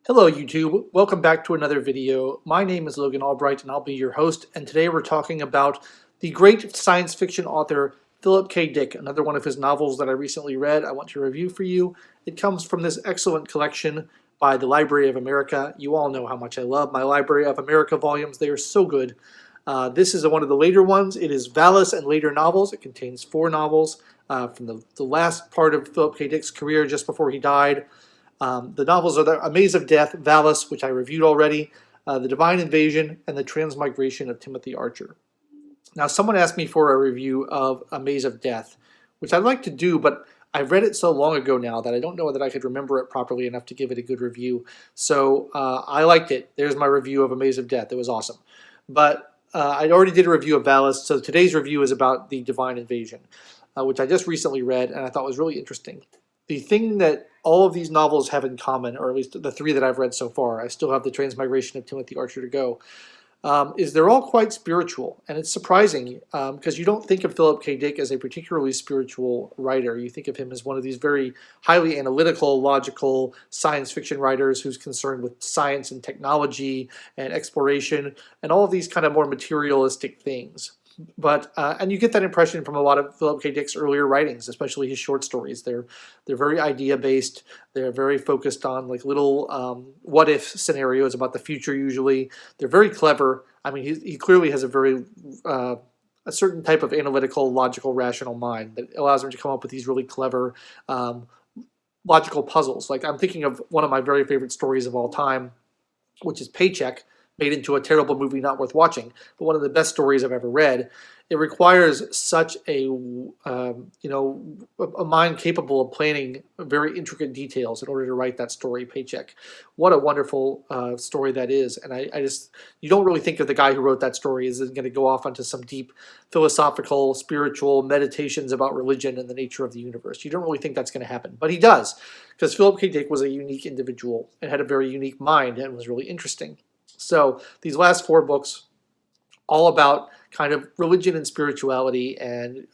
Hello YouTube, welcome back to another video. My name is Logan Albright and I'll be your host, and today we're talking about the great science fiction author Philip K. Dick, another one of his novels that I recently read I want to review for you. It comes from this excellent collection by the Library of America. You all know how much I love my Library of America volumes, they are so good. This is one of the later ones. It is Valis and Later Novels. It contains 4 novels from the last part of Philip K. Dick's career just before he died. The novels are A Maze of Death, Valis, which I reviewed already, The Divine Invasion, and The Transmigration of Timothy Archer. Now, someone asked me for a review of A Maze of Death, which I'd like to do, but I've read it so long ago now that I don't know that I could remember it properly enough to give it a good review. So I liked it. There's my review of A Maze of Death. It was awesome. But I already did a review of Valis, so today's review is about The Divine Invasion, which I just recently read and I thought was really interesting. The thing that all of these novels have in common, or at least the 3 that I've read so far, I still have The Transmigration of Timothy Archer to go, is they're all quite spiritual. And it's surprising because you don't think of Philip K. Dick as a particularly spiritual writer. You think of him as one of these very highly analytical, logical science fiction writers who's concerned with science and technology and exploration and all of these kind of more materialistic things. But and you get that impression from a lot of Philip K. Dick's earlier writings, especially his short stories. They're very idea based. They're very focused on like little what if scenarios about the future. Usually, they're very clever. I mean, he clearly has a very a certain type of analytical, logical, rational mind that allows him to come up with these really clever logical puzzles. Like I'm thinking of one of my very favorite stories of all time, which is Paycheck, made into a terrible movie not worth watching, but one of the best stories I've ever read. It requires such a mind capable of planning very intricate details in order to write that story, Paycheck. What a wonderful story that is. And I just, you don't really think of the guy who wrote that story as going to go off onto some deep philosophical, spiritual meditations about religion and the nature of the universe. You don't really think that's going to happen, but he does, because Philip K. Dick was a unique individual and had a very unique mind and was really interesting. So these last 4 books, all about kind of religion and spirituality, and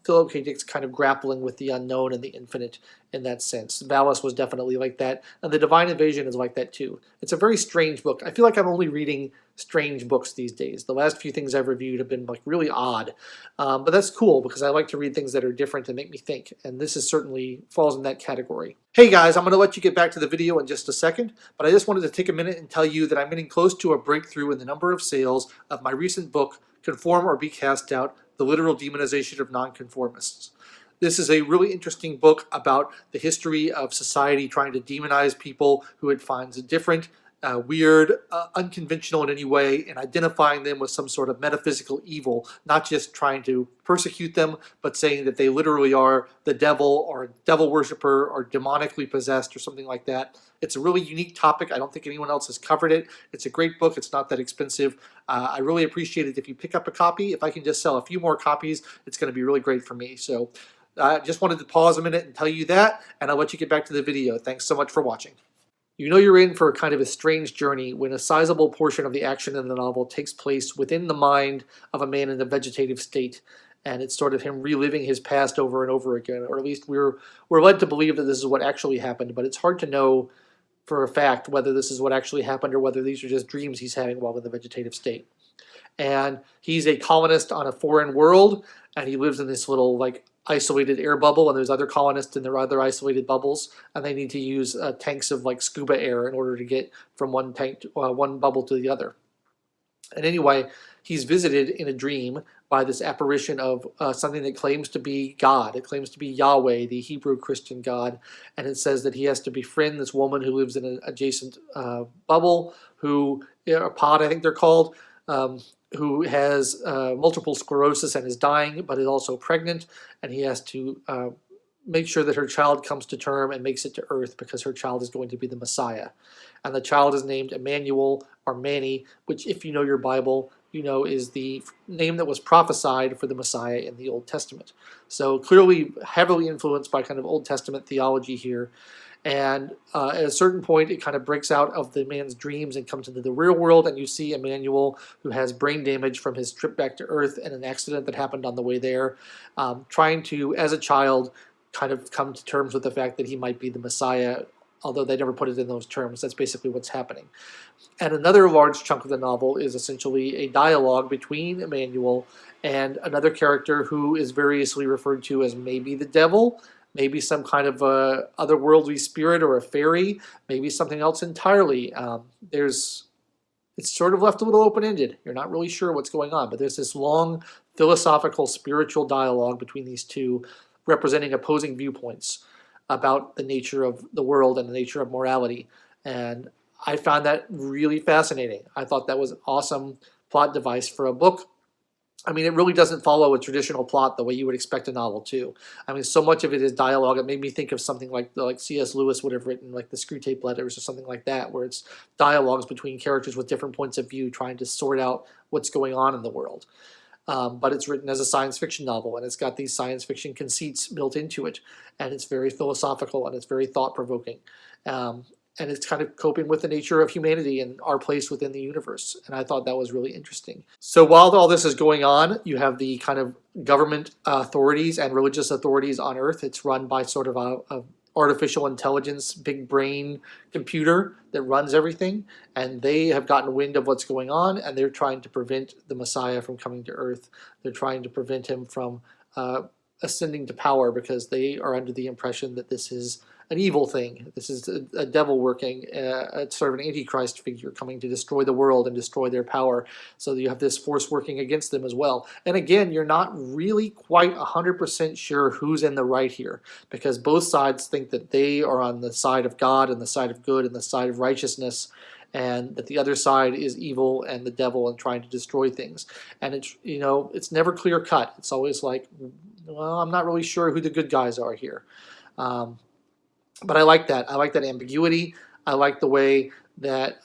Philip K. Dick's kind of grappling with the unknown and the infinite in that sense. Valis was definitely like that, and The Divine Invasion is like that too. It's a very strange book. I feel like I'm only reading strange books these days. The last few things I've reviewed have been like really odd, but that's cool because I like to read things that are different and make me think, and this is certainly falls in that category. Hey guys, I'm going to let you get back to the video in just a second, but I just wanted to take a minute and tell you that I'm getting close to a breakthrough in the number of sales of my recent book, Conform or Be Cast Out, The Literal Demonization of Nonconformists. This is a really interesting book about the history of society trying to demonize people who it finds different, weird, unconventional in any way, and identifying them with some sort of metaphysical evil, not just trying to persecute them, but saying that they literally are the devil or a devil worshiper or demonically possessed or something like that. It's a really unique topic. I don't think anyone else has covered it. It's a great book. It's not that expensive. I really appreciate it if you pick up a copy. If I can just sell a few more copies, it's going to be really great for me. So I just wanted to pause a minute and tell you that, and I'll let you get back to the video. Thanks so much for watching. You know you're in for a kind of a strange journey when a sizable portion of the action in the novel takes place within the mind of a man in a vegetative state, and it's sort of him reliving his past over and over again, or at least we're led to believe that this is what actually happened, but it's hard to know for a fact whether this is what actually happened or whether these are just dreams he's having while in the vegetative state. And he's a colonist on a foreign world, and he lives in this little like isolated air bubble, and there's other colonists in their other isolated bubbles, and they need to use tanks of like scuba air in order to get from one tank to, one bubble to the other. And anyway, he's visited in a dream by this apparition of something that claims to be God. It claims to be Yahweh, the Hebrew Christian God, and it says that he has to befriend this woman who lives in an adjacent bubble, who, a pod I think they're called, who has multiple sclerosis and is dying, but is also pregnant, and he has to make sure that her child comes to term and makes it to Earth because her child is going to be the Messiah. And the child is named Emmanuel or Manny, which if you know your Bible, you know is the name that was prophesied for the Messiah in the Old Testament. So clearly heavily influenced by kind of Old Testament theology here. And at a certain point, it kind of breaks out of the man's dreams and comes into the real world, and you see Emmanuel, who has brain damage from his trip back to Earth and an accident that happened on the way there, trying to, as a child, kind of come to terms with the fact that he might be the Messiah although they never put it in those terms. That's basically what's happening. And another large chunk of the novel is essentially a dialogue between Emmanuel and another character who is variously referred to as maybe the devil, maybe some kind of a otherworldly spirit or a fairy, maybe something else entirely. It's sort of left a little open-ended. You're not really sure what's going on, but there's this long philosophical, spiritual dialogue between these two, representing opposing viewpoints about the nature of the world and the nature of morality. And I found that really fascinating. I thought that was an awesome plot device for a book. I mean, it really doesn't follow a traditional plot the way you would expect a novel to. I mean, so much of it is dialogue. It made me think of something like C.S. Lewis would have written, like the Screwtape Letters or something like that, where it's dialogues between characters with different points of view, trying to sort out what's going on in the world. But it's written as a science fiction novel, and it's got these science fiction conceits built into it, and it's very philosophical, and it's very thought-provoking. And it's kind of coping with the nature of humanity and our place within the universe. And I thought that was really interesting. So while all this is going on, you have the kind of government authorities and religious authorities on Earth. It's run by sort of a artificial intelligence, big brain computer that runs everything. And they have gotten wind of what's going on, and they're trying to prevent the Messiah from coming to Earth. They're trying to prevent him from ascending to power, because they are under the impression that this is an evil thing. This is a devil working, sort of an antichrist figure coming to destroy the world and destroy their power. So you have this force working against them as well. And again, you're not really quite 100% sure who's in the right here, because both sides think that they are on the side of God and the side of good and the side of righteousness, and that the other side is evil and the devil and trying to destroy things. And it's never clear cut. It's always like, well, I'm not really sure who the good guys are here. But I like that. I like that ambiguity. I like the way that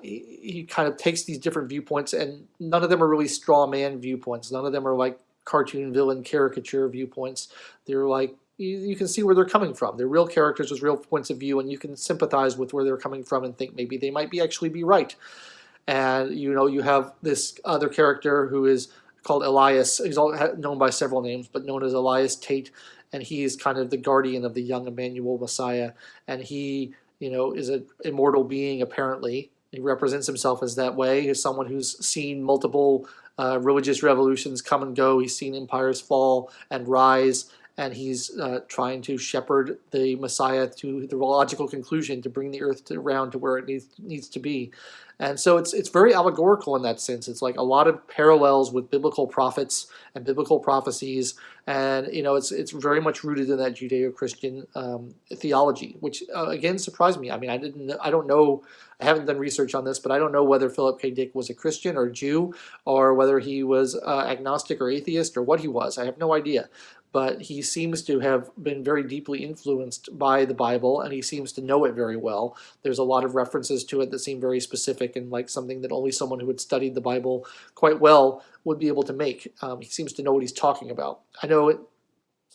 he kind of takes these different viewpoints, and none of them are really straw man viewpoints. None of them are like cartoon villain caricature viewpoints. They're like, you can see where they're coming from. They're real characters with real points of view, and you can sympathize with where they're coming from and think maybe they might actually be right. And you have this other character who is called Elias. He's known by several names, but known as Elias Tate. And he's kind of the guardian of the young Emmanuel Messiah. And he, is an immortal being, apparently. He represents himself as that way, as someone who's seen multiple religious revolutions come and go. He's seen empires fall and rise. And he's trying to shepherd the Messiah to the logical conclusion to bring the earth around to where it needs to be. And so it's very allegorical in that sense. It's like a lot of parallels with biblical prophets and biblical prophecies, and it's very much rooted in that Judeo-Christian theology, which again surprised me. I mean, I don't know. I haven't done research on this, but I don't know whether Philip K. Dick was a Christian or Jew, or whether he was agnostic or atheist, or what he was. I have no idea. But he seems to have been very deeply influenced by the Bible, and he seems to know it very well. There's a lot of references to it that seem very specific and like something that only someone who had studied the Bible quite well would be able to make. He seems to know what he's talking about. I know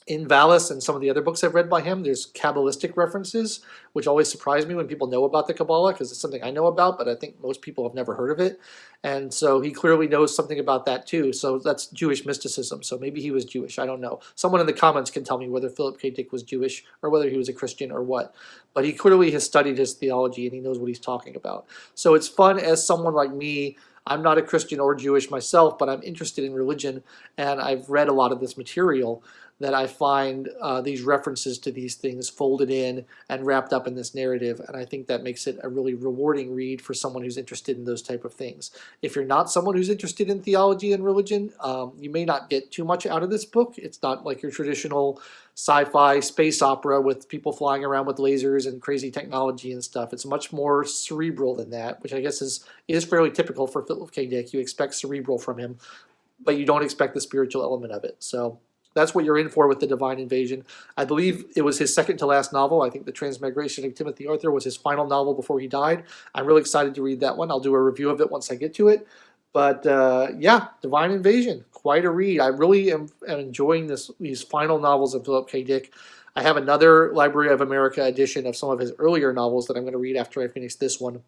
in Valis and some of the other books I've read by him, there's Kabbalistic references, which always surprise me when people know about the Kabbalah, because it's something I know about, but I think most people have never heard of it. And so he clearly knows something about that too. So that's Jewish mysticism. So maybe he was Jewish. I don't know. Someone in the comments can tell me whether Philip K. Dick was Jewish or whether he was a Christian or what. But he clearly has studied his theology and he knows what he's talking about. So it's fun as someone like me. I'm not a Christian or Jewish myself, but I'm interested in religion, and I've read a lot of this material, that I find these references to these things folded in and wrapped up in this narrative, and I think that makes it a really rewarding read for someone who's interested in those type of things. If you're not someone who's interested in theology and religion, you may not get too much out of this book. It's not like your traditional sci-fi space opera with people flying around with lasers and crazy technology and stuff. It's much more cerebral than that, which I guess is fairly typical for Philip K. Dick. You expect cerebral from him, but you don't expect the spiritual element of it. So that's what you're in for with The Divine Invasion. I believe it was his second to last novel. I think The Transmigration of Timothy Arthur was his final novel before he died. I'm really excited to read that one. I'll do a review of it once I get to it. But yeah, Divine Invasion, quite a read. I really am enjoying these final novels of Philip K. Dick. I have another Library of America edition of some of his earlier novels that I'm going to read after I finish this one.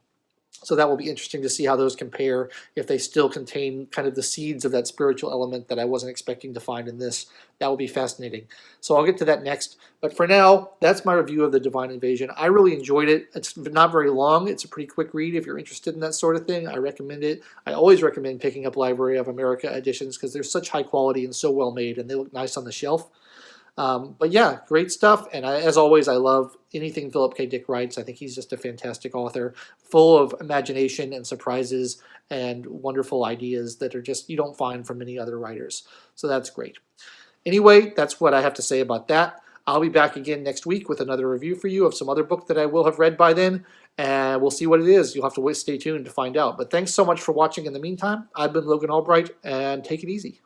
So that will be interesting to see how those compare, if they still contain kind of the seeds of that spiritual element that I wasn't expecting to find in this. That will be fascinating. So I'll get to that next. But for now, that's my review of The Divine Invasion. I really enjoyed it. It's not very long. It's a pretty quick read if you're interested in that sort of thing. I recommend it. I always recommend picking up Library of America editions because they're such high quality and so well made, and they look nice on the shelf. But yeah, great stuff. And as always, I love anything Philip K. Dick writes. I think he's just a fantastic author, full of imagination and surprises and wonderful ideas that are just you don't find from many other writers. So that's great. Anyway, that's what I have to say about that. I'll be back again next week with another review for you of some other book that I will have read by then, and we'll see what it is. You'll have to stay tuned to find out. But thanks so much for watching in the meantime. I've been Logan Albright, and take it easy.